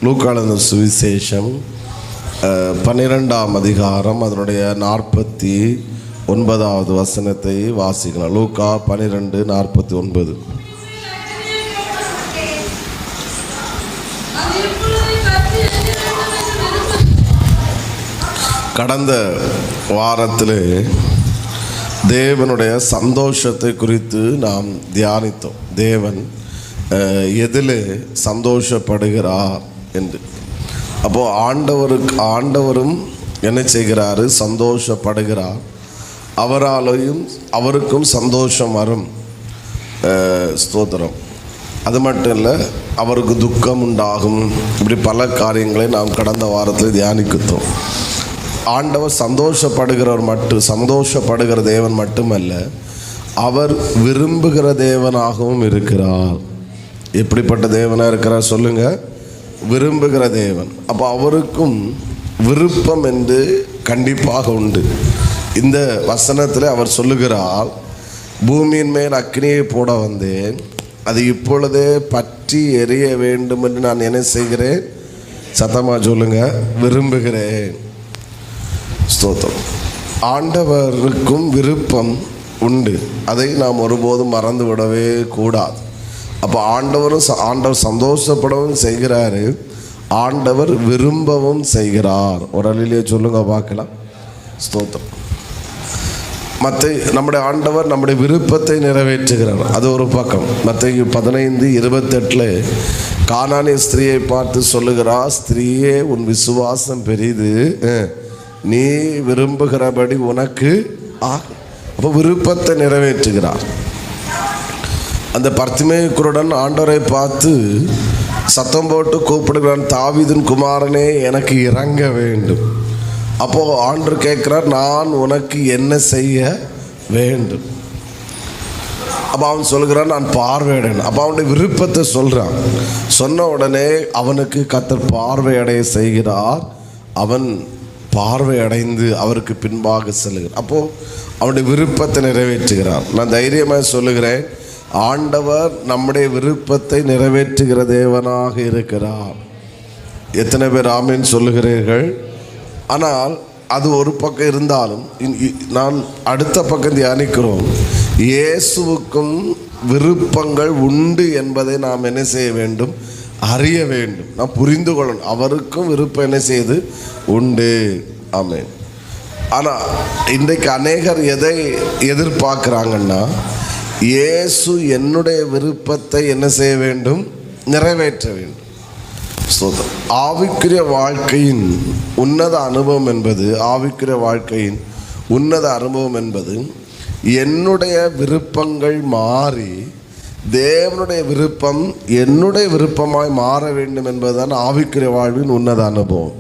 லூக்கான சுவிசேஷம் 12ஆம் அதிகாரம் அதனுடைய 49வது வசனத்தை வாசிக்கலாம். லூக்கா 12:49. கடந்த வாரத்திலே தேவனுடைய சந்தோஷத்தை குறித்து நாம் தியானித்தோம். தேவன் எதில் சந்தோஷப்படுகிறார் என்று. அப்போது ஆண்டவரும் என்ன செய்கிறாரு? சந்தோஷப்படுகிறார். அவருக்கும் சந்தோஷம் வரும். ஸ்தோத்திரம். அது மட்டும் இல்லை, அவருக்கு துக்கம் உண்டாகும். இப்படி பல காரியங்களை நாம் கடந்த வாரத்தில் தியானித்தோம். ஆண்டவர் சந்தோஷப்படுகிற தேவன் மட்டுமல்ல, அவர் விரும்புகிற தேவனாகவும் இருக்கிறார். எப்படிப்பட்ட தேவனாக இருக்கிறார் சொல்லுங்க? விரும்புகிற தேவன். அப்போ அவருக்கும் விருப்பம் என்று கண்டிப்பாக உண்டு. இந்த வசனத்தில் அவர் சொல்லுகிறார், பூமியின் மேல் அக்னியை போட வந்தேன், அது இப்பொழுதே பற்றி எரிய வேண்டும் என்று நான் என்ன செய்கிறேன்? சத்தமாக சொல்லுங்க, விரும்புகிறேன். ஸ்தோத்திரம். ஆண்டவருக்கும் விருப்பம் உண்டு. அதை நாம் ஒருபோதும் மறந்து விடவே கூடாது. அப்போ ஆண்டவர் சந்தோஷப்படவும் செய்கிறாரு, ஆண்டவர் விரும்பவும் செய்கிறார். ஒரு அழிலே சொல்லுங்க பார்க்கலாம். ஸ்தோத்திரம். நம்முடைய ஆண்டவர் நம்முடைய விருப்பத்தை நிறைவேற்றுகிறார். அது ஒரு பக்கம். மத்தேயு 15:28 கானானிய ஸ்திரீயை பார்த்து சொல்லுகிறார், ஸ்திரீயே உன் விசுவாசம் பெரிது, நீ விரும்புகிறபடி உனக்கு அப்போ விருப்பத்தை நிறைவேற்றுகிறார். அந்த பர்த்திமேயு குருடன் ஆண்டவரை பார்த்து சத்தம் போட்டு கூப்பிடுகிறான், தாவீதின் குமாரனே எனக்கு இறங்க வேண்டும். அப்போது ஆண்டவர் கேட்குறார், நான் உனக்கு என்ன செய்ய வேண்டும்? அப்போ அவன் சொல்கிறான், நான் பார்வையிடேன். அப்போ அவனுடைய விருப்பத்தை சொல்கிறான். சொன்ன உடனே அவனுக்கு கர்த்தர் பார்வையடைய செய்கிறார். அவன் பார்வை அடைந்து அவருக்கு பின்பாக செல்லுகிறார். அப்போது அவனுடைய விருப்பத்தை நிறைவேற்றுகிறார். நான் தைரியமாக சொல்லுகிறேன், ஆண்டவர் நம்முடைய விருப்பத்தை நிறைவேற்றுகிற தேவனாக இருக்கிறார். எத்தனை பேர் ஆமேன் சொல்லுகிறீர்கள்? ஆனால் அது ஒரு பக்கம் இருந்தாலும் நான் அடுத்த பக்கம் தியானிக்கிறோம். இயேசுவுக்கும் விருப்பங்கள் உண்டு என்பதை நாம் என்ன செய்ய வேண்டும்? அறிய வேண்டும். நான் புரிந்து கொள்ளணும். அவருக்கும் விருப்பம் என்ன செய்யுது? உண்டு. ஆமென். ஆனால் இன்றைக்கு அநேகர் எதை எதிர்பார்க்குறாங்கன்னா, இயேசு என்னுடைய விருப்பத்தை என்ன செய்ய வேண்டும்? நிறைவேற்ற வேண்டும். ஆவிக்குரிய வாழ்க்கையின் உன்னத அனுபவம் என்பது என்னுடைய விருப்பங்கள் மாறி தேவனுடைய விருப்பம் என்னுடைய விருப்பமாய் மாற வேண்டும் என்பதுதான் ஆவிக்குரிய வாழ்வின் உன்னத அனுபவம்.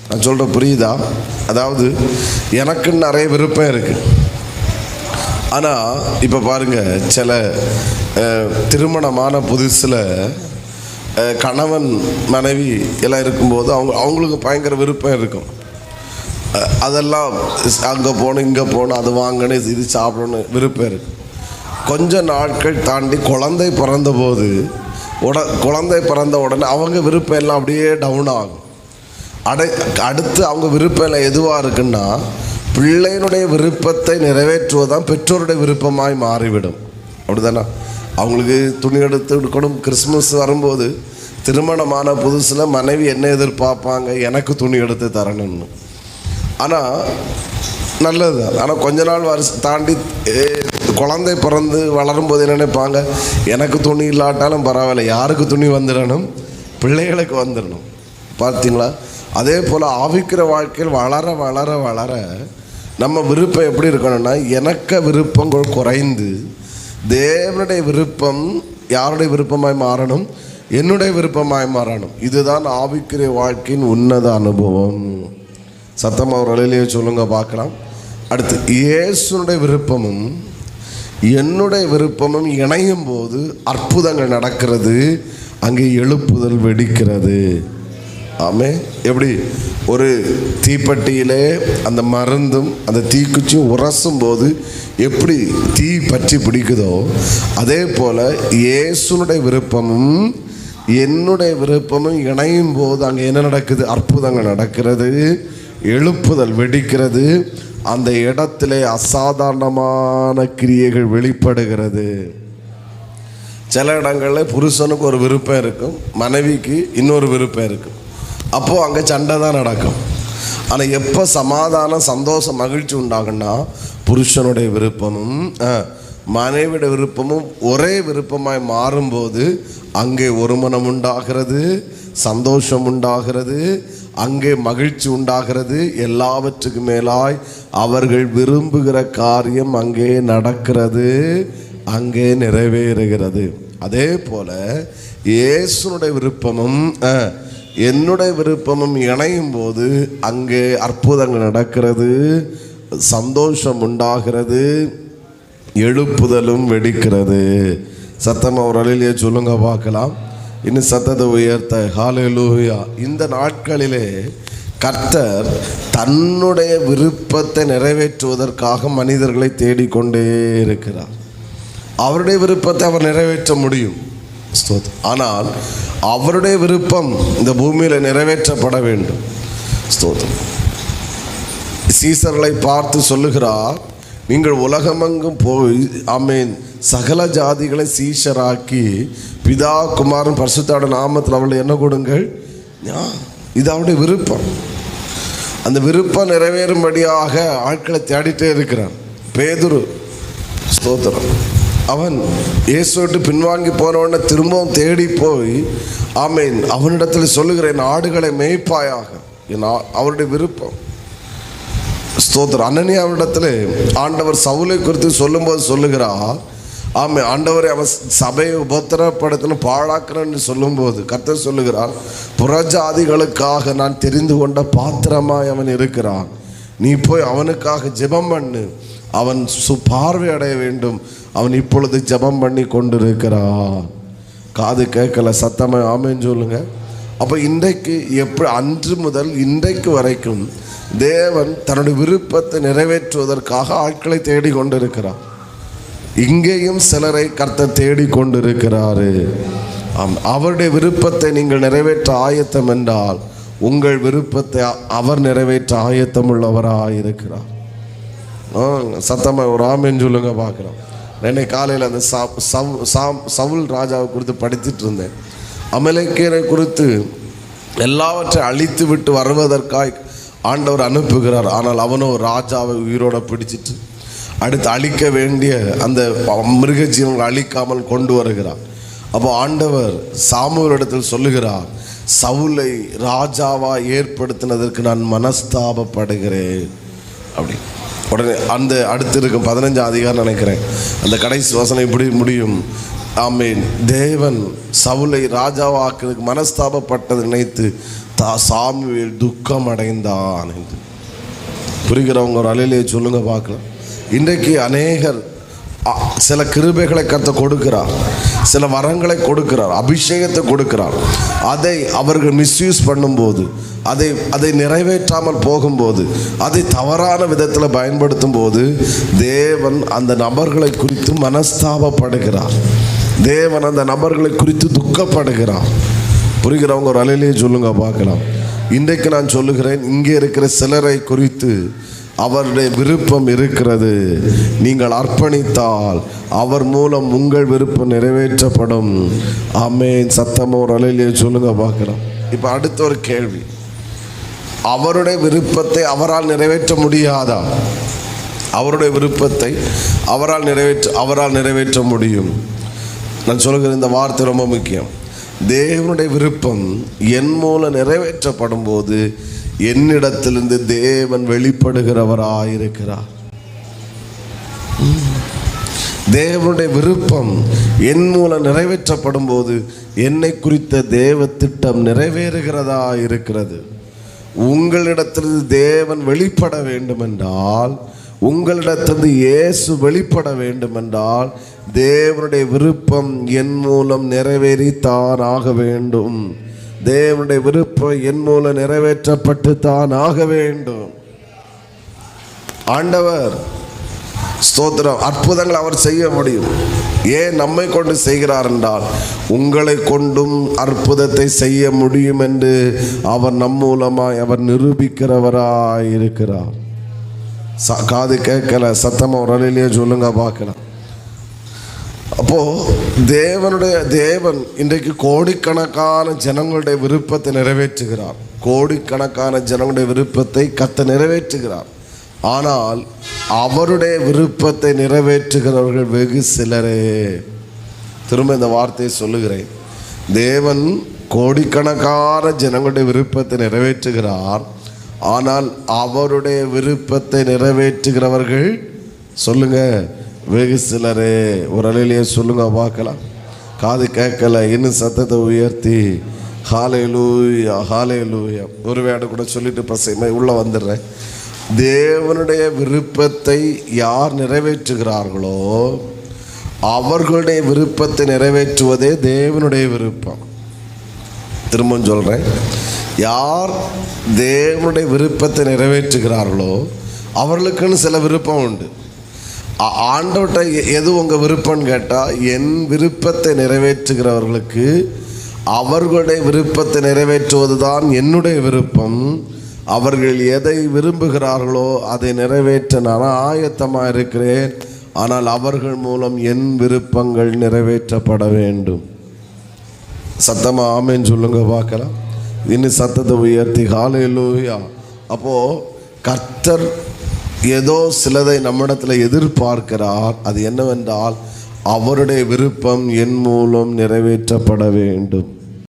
நான் சொல்கிற புரியுதா? அதாவது எனக்கு நிறைய விருப்பம் இருக்குது. ஆனால் இப்போ பாருங்கள், சில திருமணமான புதுசில் கணவன் மனைவி எல்லாம் இருக்கும்போது அவங்களுக்கு பயங்கர விருப்பம் இருக்கும். அதெல்லாம் அங்கே போகணும், இங்கே போகணும், அது வாங்கணும், இது சாப்பிடணும் விருப்பம் இருக்குது. கொஞ்ச நாட்கள் தாண்டி குழந்தை பிறந்த உடனே அவங்க விருப்பம் எல்லாம் அப்படியே டவுன் ஆகும். அடுத்து அவங்க விருப்பம் எல்லாம் எதுவாக இருக்குன்னா, பிள்ளையினுடைய விருப்பத்தை நிறைவேற்றுவதுதான் பெற்றோருடைய விருப்பமாய் மாறிவிடும். அப்படி தானே? அவங்களுக்கு துணி எடுத்து கொடுக்கணும். கிறிஸ்மஸ் வரும்போது திருமணமான புதுசில் மனைவி என்ன எதிர்பார்ப்பாங்க? எனக்கு துணி எடுத்து தரணும்னு. ஆனால் நல்லது தான். ஆனால் கொஞ்ச நாள் தாண்டி குழந்தை பிறந்து வளரும்போது என்ன நினைப்பாங்க? எனக்கு துணி இல்லாட்டாலும் பரவாயில்ல, யாருக்கு துணி வந்துடணும்? பிள்ளைகளுக்கு வந்துடணும். பார்த்தீங்களா? அதே போல் ஆவிக்கிற வாழ்க்கையில் வளர வளர வளர நம்ம விருப்பம் எப்படி இருக்கணும்னா, எனக்கு விருப்பங்கள் குறைந்து தேவனுடைய விருப்பம் யாருடைய விருப்பமாய் மாறணும்? என்னுடைய விருப்பமாய் மாறணும். இதுதான் ஆவிக்குரிய வாழ்க்கையின் உன்னத அனுபவம். சத்தமாக ஒரு அலையிலேயே சொல்லுங்க பார்க்கலாம். அடுத்து, இயேசுனுடைய விருப்பமும் என்னுடைய விருப்பமும் இணையும் போது அற்புதங்கள் நடக்கிறது. அங்கே எழுப்புதல் வெடிக்கிறது. ஆமே. எப்படி ஒரு தீப்பெட்டியிலே அந்த மருந்தும் அந்த தீக்குச்சியும் உரசும் போது எப்படி தீ பற்றி பிடிக்குதோ, அதே போல் இயேசுனுடைய விருப்பமும் என்னுடைய விருப்பமும் இணையும் போது அங்கே என்ன நடக்குது? அற்புதங்கள் நடக்கிறது, எழுப்புதல் வெடிக்கிறது, அந்த இடத்திலே அசாதாரணமான கிரியைகள் வெளிப்படுகிறது. சில இடங்களில் புருஷனுக்கு ஒரு விருப்பம் இருக்கும், மனைவிக்கு இன்னொரு விருப்பம் இருக்கும். அப்போது அங்கே சண்டை தான் நடக்கும். ஆனால் எப்போ சமாதானம், சந்தோஷம், மகிழ்ச்சி உண்டாகுன்னா புருஷனுடைய விருப்பமும் மனைவியுடைய விருப்பமும் ஒரே விருப்பமாய் மாறும்போது அங்கே ஒரு மனம் உண்டாகிறது, சந்தோஷம் உண்டாகிறது, அங்கே மகிழ்ச்சி உண்டாகிறது. எல்லாவற்றுக்கு மேலாய் அவர்கள் விரும்புகிற காரியம் அங்கே நடக்கிறது, அங்கே நிறைவேறுகிறது. அதே போல இயேசுனுடைய விருப்பமும் என்னுடைய விருப்பமும் இணையும் போது அங்கே அற்புதங்கள் நடக்கிறது, சந்தோஷம் உண்டாகிறது, எழுப்புதலும் வெடிக்கிறது. சத்தம் ஒரு அலையிலே சொல்லுங்க பார்க்கலாம். இன்னும் சத்தத்தை உயர்த்த ஹல்லேலூயா. இந்த நாட்களிலே கர்த்தர் தன்னுடைய விருப்பத்தை நிறைவேற்றுவதற்காக மனிதர்களை தேடிக்கொண்டே இருக்கிறார். அவருடைய விருப்பத்தை அவர் நிறைவேற்ற முடியும், ஆனால் அவருடைய விருப்பம் இந்த பூமியில் நிறைவேற்றப்பட வேண்டும். ஸ்தோத்திரம். சீசர்களை பார்த்து சொல்லுகிறார், நீங்கள் உலகமெங்கும் போய் ஆமென் சகல ஜாதிகளை சீஷராக்கி பிதா குமாரன் பரிசுத்த நாமத்தில் அவளை என்ன கொடுங்கள். இது அவருடைய விருப்பம். அந்த விருப்பம் நிறைவேறும்படியாக ஆட்களை தேடிட்டே இருக்கிறான். பேதுரு ஸ்தோத்திரம், அவன் இயேசுவிட்டு பின்வாங்கி போனவன திரும்பவும் தேடி போய் ஆமென் அவனிடத்தில் சொல்லுகிறேன், ஆடுகளை மேய்ப்பாயாக. அவருடைய விருப்பம். ஸ்தோத்திரம். அனனியாவிடத்தில் ஆண்டவர் சவுலை குறித்து சொல்லும்போது சொல்லுகிறார், ஆமாம் ஆண்டவரை அவன் சபையை உபத்திரப்படுத்தணும் பாழாக்குறன்னு சொல்லும்போது கர்த்தர் சொல்லுகிறார், புறஜாதிகளுக்காக நான் தெரிந்து கொண்ட பாத்திரமாய் அவன் இருக்கிறான். நீ போய் அவனுக்காக ஜெபம் பண்ணு, அவன் பார்வை அடைய வேண்டும். அவன் இப்பொழுது ஜெபம் பண்ணி கொண்டிருக்கிறான். காது கேட்கல, சத்தமாக ஆமேன்னு சொல்லுங்க. அப்போ இன்றைக்கு எப்படி அன்று முதல் இன்றைக்கு வரைக்கும் தேவன் தன்னுடைய விருப்பத்தை நிறைவேற்றுவதற்காக ஆட்களை தேடிக்கொண்டிருக்கிறார். இங்கேயும் சிலரை கர்த்தர் தேடிக்கொண்டிருக்கிறாரு. அவருடைய விருப்பத்தை நீங்கள் நிறைவேற்ற ஆயத்தம் என்றால் உங்கள் விருப்பத்தை அவர் நிறைவேற்ற ஆயத்தம் உள்ளவராக இருக்கிறார். சத்தமாக ஒரு ஆமென் சொல்லுங்க பார்க்குறோம். என்னை காலையில் அந்த சவுல் ராஜாவை குறித்து படித்துட்டு இருந்தேன். அமலேக்கியரை குறித்து எல்லாவற்றையும் அழித்து விட்டு வருவதற்காய் ஆண்டவர் அனுப்புகிறார். ஆனால் அவனோ ராஜாவை உயிரோட பிடிச்சிட்டு அடுத்து அழிக்க வேண்டிய அந்த மிருக ஜீவங்களை அழிக்காமல் கொண்டு வருகிறார். அப்போ ஆண்டவர் சாமுவேலிடத்தில் சொல்லுகிறார், சவுலை ராஜாவா ஏற்படுத்தினதற்கு நான் மனஸ்தாபப்படுகிறேன் அப்படி. உடனே அந்த அடுத்து இருக்கும் 15ஆம் அதிகாரம் நினைக்கிறேன், அந்த கடைசி வசனம் இப்படி முடியும், ஆமேன் தேவன் சவுலை ராஜாவாக்குறதுக்கு மனஸ்தாபப்பட்டதை நினைத்து சாமுவேல் துக்கம் அடைந்தான் என்று. புரிகிறவங்க ஒரு அலையிலே சொல்லுங்க பார்க்கலாம். இன்றைக்கு அநேகர் சில கிருபைகளை கர்த்தர் கொடுக்கிறார், சில வரங்களை கொடுக்கிறார், அபிஷேகத்தை கொடுக்கிறார். அதை அவர்கள் மிஸ்யூஸ் பண்ணும்போது, அதை நிறைவேற்றாமல் போகும்போது, அதை தவறான விதத்தில் பயன்படுத்தும் போது தேவன் அந்த நபர்களை குறித்து மனஸ்தாபப்படுகிறார். தேவன் அந்த நபர்களை குறித்து துக்கப்படுகிறார். புரிகிறவங்க ஒரு அலையிலே சொல்லுங்க பார்க்கலாம். இன்றைக்கு நான் சொல்லுகிறேன், இங்கே இருக்கிற சிலரை குறித்து அவருடைய விருப்பம் இருக்கிறது. நீங்கள் அர்ப்பணித்தால் அவர் மூலம் உங்கள் விருப்பம் நிறைவேற்றப்படும். ஆமென். சத்தமாக ஒரு அலையிலே சொல்லுங்க பார்க்கலாம். இப்போ அடுத்த ஒரு கேள்வி, அவருடைய விருப்பத்தை அவரால் நிறைவேற்ற முடியாதா? அவருடைய விருப்பத்தை அவரால் நிறைவேற்ற முடியும். நான் சொல்லுகிற இந்த வார்த்தை ரொம்ப முக்கியம். தேவனுடைய விருப்பம் என் மூலம் நிறைவேற்றப்படும் போது என்னிடத்திலிருந்து தேவன் வெளிப்படுகிறவராயிருக்கிறார். தேவனுடைய விருப்பம் என் மூலம் நிறைவேற்றப்படும் போது என்னை குறித்த தேவ திட்டம் நிறைவேறுகிறதா இருக்கிறது. உங்களிடத்திலிருந்து தேவன் வெளிப்பட வேண்டும் என்றால், உங்களிடத்திலிருந்து இயேசு வெளிப்பட வேண்டும் என்றால் தேவனுடைய விருப்பம் என் மூலம் நிறைவேறித்தான் ஆக வேண்டும். தேவனுடைய விருப்பம் என் மூலம் நிறைவேற்றப்பட்டு தான் ஆக வேண்டும். ஆண்டவர் ஸ்தோத்திரம். அற்புதங்கள் அவர் செய்ய முடியும். ஏன் நம்மை கொண்டு செய்கிறார் என்றால், உங்களை கொண்டும் அற்புதத்தை செய்ய முடியும் என்று அவர் நம் மூலமாய் அவர் நிரூபிக்கிறவராய் இருக்கிறார். காது கேட்கல, சத்தமா ஒரு அலையிலேயே சொல்லுங்க பார்க்கலாம். அப்போ தேவன் இன்றைக்கு கோடிக்கணக்கான ஜனங்களுடைய விருப்பத்தை நிறைவேற்றுகிறார். கோடிக்கணக்கான ஜனங்களுடைய விருப்பத்தை கர்த்தர் நிறைவேற்றுகிறார். ஆனால் அவருடைய விருப்பத்தை நிறைவேற்றுகிறவர்கள் வெகு சிலரே. திரும்ப இந்த வார்த்தையை சொல்லுகிறேன். தேவன் கோடிக்கணக்கான ஜனங்களுடைய விருப்பத்தை நிறைவேற்றுகிறார். ஆனால் அவருடைய விருப்பத்தை நிறைவேற்றுகிறவர்கள் சொல்லுங்க வெகு சிலரே. ஒரு அலையிலேயே சொல்லுங்க பார்க்கலாம். காது கேட்கல, இன்னும் சத்தத்தை உயர்த்தி ஹல்லேலூயா ஹல்லேலூயா ஒரு வேடை கூட சொல்லிட்டு பசங்க உள்ள வந்துடுறேன். தேவனுடைய விருப்பத்தை யார் நிறைவேற்றுகிறார்களோ அவர்களுடைய விருப்பத்தை நிறைவேற்றுவதே தேவனுடைய விருப்பம். திரும்ப சொல்கிறேன். யார் தேவனுடைய விருப்பத்தை நிறைவேற்றுகிறார்களோ அவர்களுக்குன்னு சில விருப்பம் உண்டு. ஆண்டவர்கிட்ட எது உங்கள் விருப்பம்னு கேட்டால், என் விருப்பத்தை நிறைவேற்றுகிறவர்களுக்கு அவர்களுடைய விருப்பத்தை நிறைவேற்றுவது தான் என்னுடைய விருப்பம். அவர்கள் எதை விரும்புகிறார்களோ அதை நிறைவேற்ற நான் ஆயத்தமாக இருக்கிறேன். ஆனால் அவர்கள் மூலம் என் விருப்பங்கள் நிறைவேற்றப்பட வேண்டும். சத்தமாக ஆமேன்னு சொல்லுங்க பார்க்கலாம். இன்னும் சத்தத்தை உயர்த்தி ஹல்லேலூயா. அப்போது கர்த்தர் ஏதோ சிலதை நம்மிடத்தில் எதிர்பார்க்கிறார். அது என்னவென்றால், அவருடைய விருப்பம் என் மூலம் நிறைவேற்றப்பட வேண்டும்.